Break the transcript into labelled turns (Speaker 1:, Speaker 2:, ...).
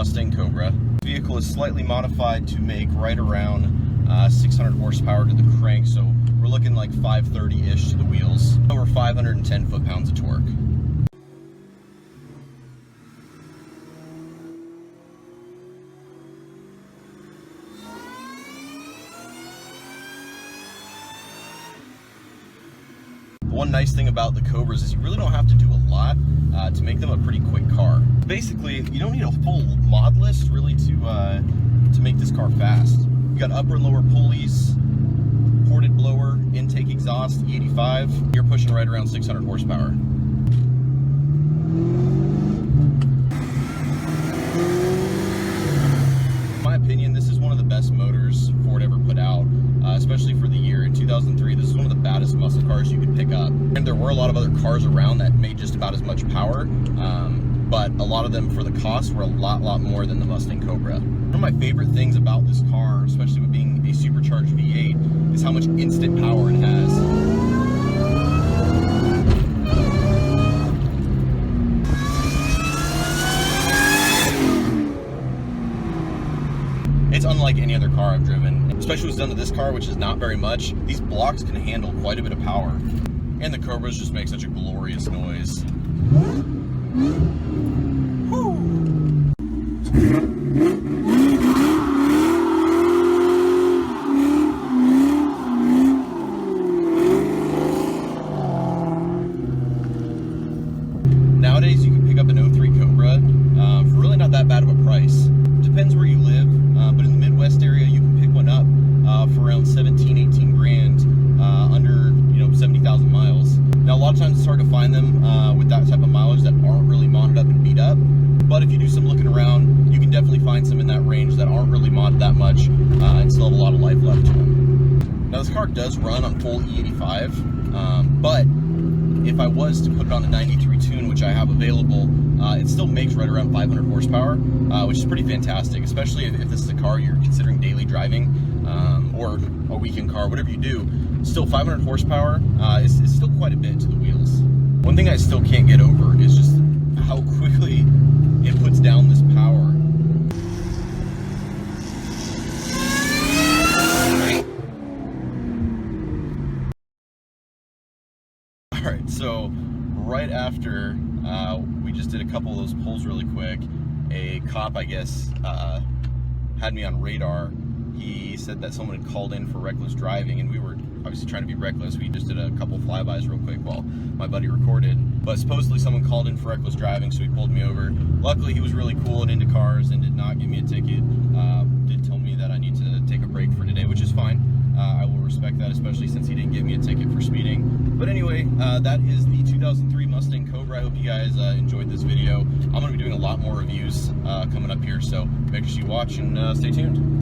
Speaker 1: Mustang Cobra. The vehicle is slightly modified to make right around 600 horsepower to the crank, so we're looking like 530-ish to the wheels. Over 510 foot-pounds of torque. One nice thing about the Cobras is you really don't have to do a lot to make them a pretty quick car. Basically, you don't need a full mod list really to make this car fast. You got upper and lower pulleys, ported blower, intake exhaust, E85. You're pushing right around 600 horsepower. In my opinion, this is one of the best motors Ford ever put out, especially for the year. In 2003, this is one of the baddest muscle cars you could pick up. And there were a lot of other cars around that made just about as much power, but a lot of them for the cost were a lot more than the Mustang Cobra. One of my favorite things about this car, especially with being a supercharged V8, is how much instant power it has. It's unlike any other car I've driven, especially what's done to this car, which is not very much. These blocks can handle quite a bit of power, and the Cobras just make such a glorious noise. Nowadays, you can pick up an 03 Cobra for really not that bad of a price. Depends where you live, but in the Midwest area, you can pick one up for around 17, 18 grand under 70,000 miles. Now, a lot of times it's hard to find them with that type of mileage that aren't really modded up and beat up. But if you do some looking around, you can definitely find some in that range that aren't really modded that much and still have a lot of life left to them. Now, this car does run on full E85, but if I was to put it on the 93 tune, which I have available, it still makes right around 500 horsepower, which is pretty fantastic, especially if this is a car you're considering daily driving or a weekend car, whatever you do. Still 500 horsepower is still quite a bit to the wheels. One thing I still can't get over is just how quickly it puts down this power. Alright, so right after we just did a couple of those pulls really quick, a cop, I guess, had me on radar. He said that someone had called in for reckless driving, and we were obviously trying to be reckless. We just did a couple flybys real quick while my buddy recorded. But supposedly someone called in for reckless driving, so he pulled me over. Luckily, he was really cool and into cars and did not give me a ticket. Did tell me that I need to take a break for today, which is fine. I will respect that, especially since he didn't give me a ticket for speeding. But anyway, that is the 2003 Mustang Cobra. I hope you guys enjoyed this video. I'm going to be doing a lot more reviews coming up here, so make sure you watch and stay tuned.